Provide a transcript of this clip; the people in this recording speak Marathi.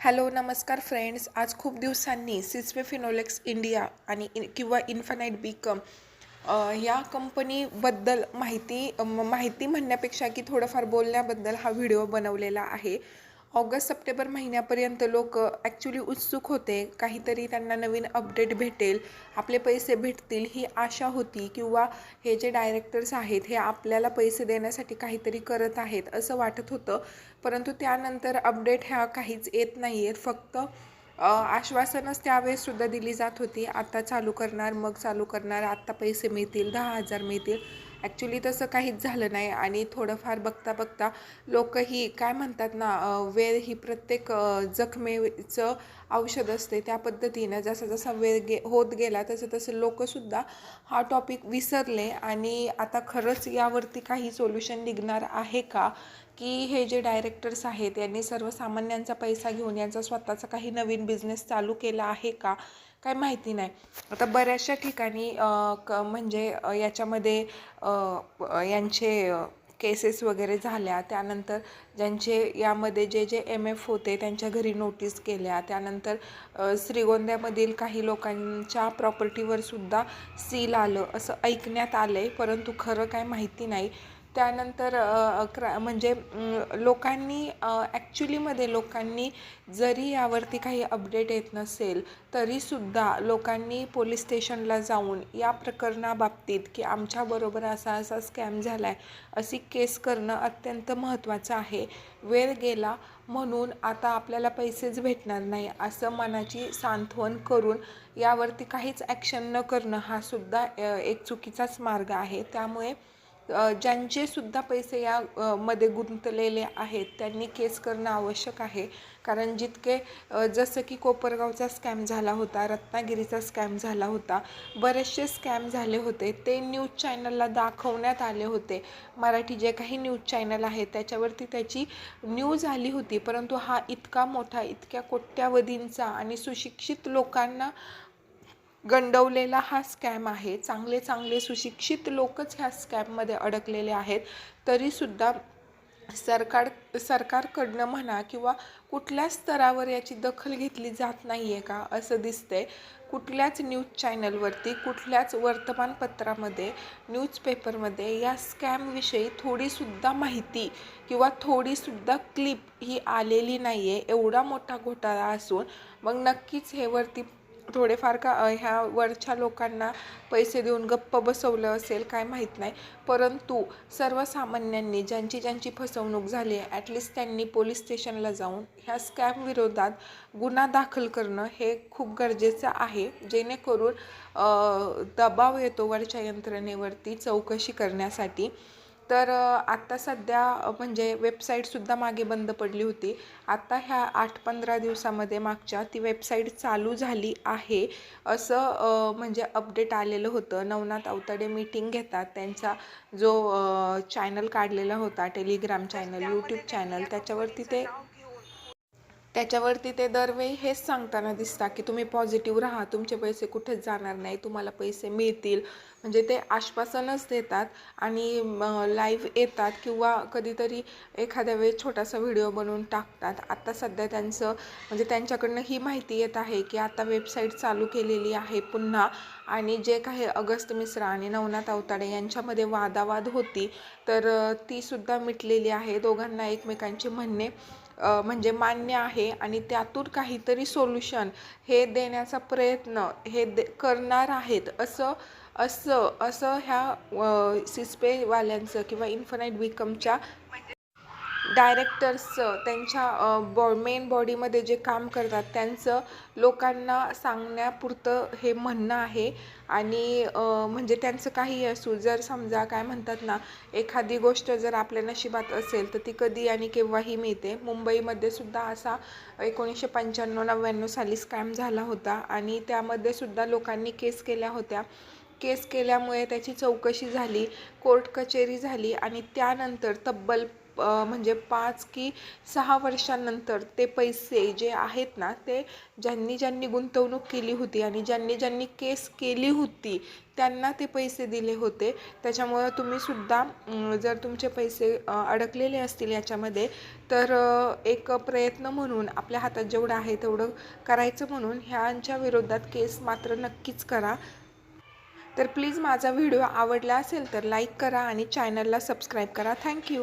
हॅलो नमस्कार फ्रेंड्स. आज खूप दिवसांनी सिस्वे फिनोलेक्स इंडिया आणि किंवा इन्फानाइट बीकम या कंपनीबद्दल माहिती म्हणण्यापेक्षा की थोडंफार बोलण्याबद्दल हा व्हिडिओ बनवलेला आहे. ऑगस्ट सप्टेंबर महिन्यापर्यंत लोक ॲक्च्युली उत्सुक होते. काहीतरी त्यांना नवीन अपडेट भेटेल, आपले पैसे भेटतील ही आशा होती, किंवा हे जे डायरेक्टर्स आहेत हे आपल्याला पैसे देण्यासाठी काहीतरी करत आहेत असं वाटत होतं. परंतु त्यानंतर अपडेट ह्या काहीच येत नाही आहेत. फक्त आश्वासनच त्यावेळेससुद्धा दिली जात होती, आता चालू करणार, मग चालू करणार, आत्ता पैसे मिळतील, 10,000 मिळतील. ॲक्च्युली तसं काहीच झालं नाही. आणि थोडंफार बघता बघता लोकही काय म्हणतात ना, वेळ ही प्रत्येक जखमेचं औषध असते. त्या पद्धतीनं जसा जसा वेळ होत गेला तसं तसं लोकसुद्धा हा टॉपिक विसरले. आणि आता खरंच यावरती काही सोल्युशन निघणार आहे का, की हे जे डायरेक्टर्स आहेत यांनी सर्वसामान्यांचा पैसा घेऊन यांचा स्वतःचा काही नवीन बिझनेस चालू केला आहे का, काय माहिती नाही. आता बऱ्याचशा ठिकाणी म्हणजे याच्यामध्ये यांचे केसेस वगैरे झाल्या. त्यानंतर ज्यांचे यामध्ये जे MF होते त्यांच्या घरी नोटीस केल्या. त्यानंतर श्रीगोंद्यामधील काही लोकांच्या प्रॉपर्टीवर सुद्धा सील आलं असं ऐकण्यात आलं आहे, परंतु खरं काय माहिती नाही. त्यानंतर म्हणजे लोकांनी ॲक्च्युलीमध्ये लोकांनी जरी यावरती काही अपडेट येत नसेल तरीसुद्धा लोकांनी पोलीस स्टेशनला जाऊन या प्रकरणाबाबतीत की आमच्याबरोबर असा असा स्कॅम झाला आहे अशी केस करणं अत्यंत महत्त्वाचं आहे. वेळ गेला म्हणून आता आपल्याला पैसेच भेटणार नाही असं मनाची सांत्वन करून यावरती काहीच ॲक्शन न करणं हा सुद्धा एक चुकीचाच मार्ग आहे. त्यामुळे ज्यांचे सुद्धा पैसे या मध्ये गुंतलेले आहेत त्यांनी केस करणं आवश्यक आहे. कारण जितके जसं की कोपरगावचा स्कॅम झाला होता, रत्नागिरीचा स्कॅम झाला होता, बरेचसे स्कॅम झाले होते, ते न्यूज चॅनलला दाखवण्यात आले होते. मराठी जे काही न्यूज चॅनल आहेत त्याच्यावरती त्याची न्यूज आली होती. परंतु हा इतका मोठा, इतक्या कोट्यावधींचा आणि सुशिक्षित लोकांना गंडवलेला हा स्कॅम आहे. चांगले चांगले सुशिक्षित लोकच ह्या स्कॅममध्ये अडकलेले आहेत. तरीसुद्धा सरकारकडनं म्हणा किंवा कुठल्याच स्तरावर याची दखल घेतली जात नाही आहे का असं दिसतंय. कुठल्याच न्यूज चॅनलवरती, कुठल्याच वर्तमानपत्रामध्ये, न्यूजपेपरमध्ये या स्कॅमविषयी थोडीसुद्धा माहिती किंवा थोडीसुद्धा क्लिप ही आलेली नाही आहे. एवढा मोठा घोटाळा असून मग नक्कीच हे वरती थोडेफार का ह्या वरच्या लोकांना पैसे देऊन गप्प बसवलं असेल, काय माहीत नाही. परंतु सर्वसामान्यांनी ज्यांची ज्यांची फसवणूक झाली आहे ॲटलिस्ट त्यांनी पोलीस स्टेशनला जाऊन ह्या स्कॅम विरोधात गुन्हा दाखल करणं हे खूप गरजेचं आहे. जेणेकरून दबाव येतो वरच्या यंत्रणेवरती चौकशी करण्यासाठी. तर आत्ता सध्या म्हणजे वेबसाईटसुद्धा मागे बंद पडली होती. आत्ता ह्या 8-15 दिवसामध्ये मागच्या ती वेबसाईट चालू झाली आहे असं म्हणजे अपडेट आलेलं होतं. नवनाथ अवताडे मीटिंग घेतात, त्यांचा जो चॅनल काढलेला होता, टेलिग्राम चॅनल, यूट्यूब चॅनल, त्याच्यावरती ते दरवेळी हेच सांगताना दिसतात की तुम्ही पॉझिटिव्ह राहा, तुमचे पैसे कुठेच जाणार नाही, तुम्हाला पैसे मिळतील. म्हणजे ते आश्वासनच देतात आणि लाईव्ह येतात किंवा कधीतरी एखाद्या वेळेस छोटासा व्हिडिओ बनवून टाकतात. आता सध्या त्यांचं म्हणजे त्यांच्याकडनं ही माहिती येत आहे की आता वेबसाईट चालू केलेली आहे पुन्हा. आणि जे काही अगस्त मिश्रा आणि नवनाथ अवताडे यांच्यामध्ये वादावाद होती तर तीसुद्धा मिटलेली आहे. दोघांना एकमेकांचे म्हणणे म्हणजे मान्य आहे आणि त्यातून काहीतरी सोल्युशन हे देण्याचा प्रयत्न हे करणार आहेत असं असं असं ह्या सिस्पेवाल्यांचं किंवा इन्फानाइट बीकमच्या डायरेक्टर्सचं त्यांच्या मेन बॉडीमध्ये जे काम करतात त्यांचं लोकांना सांगण्यापुरतं हे म्हणणं आहे. आणि म्हणजे त्यांचं काही असू, जर समजा काय म्हणतात ना, एखादी गोष्ट जर आपल्या नशिबात असेल तर ती कधी आणि केव्हाही मिळते. मुंबईमध्ये सुद्धा असा 1995-99 साली स्कॅम झाला होता आणि त्यामध्ये सुद्धा लोकांनी केस केल्या होत्या. केस केल्यामुळे त्याची चौकशी झाली, कोर्ट कचेरी झाली आणि त्यानंतर तब्बल म्हणजे 5 की 6 वर्षांनंतर ते पैसे जे आहेत ना, ते ज्यांनी ज्यांनी गुंतवणूक केली होती आणि ज्यांनी ज्यांनी केस केली होती त्यांना ते पैसे दिले होते. त्याच्यामुळं तुम्हीसुद्धा जर तुमचे पैसे अडकलेले असतील याच्यामध्ये, तर एक प्रयत्न म्हणून आपल्या हातात जेवढं आहे तेवढं करायचं म्हणून ह्यांच्या विरोधात केस मात्र नक्कीच करा. तर प्लीज माझा व्हिडिओ आवडला असेल तर लाईक करा आणि चॅनलला सबस्क्राईब करा. थँक्यू.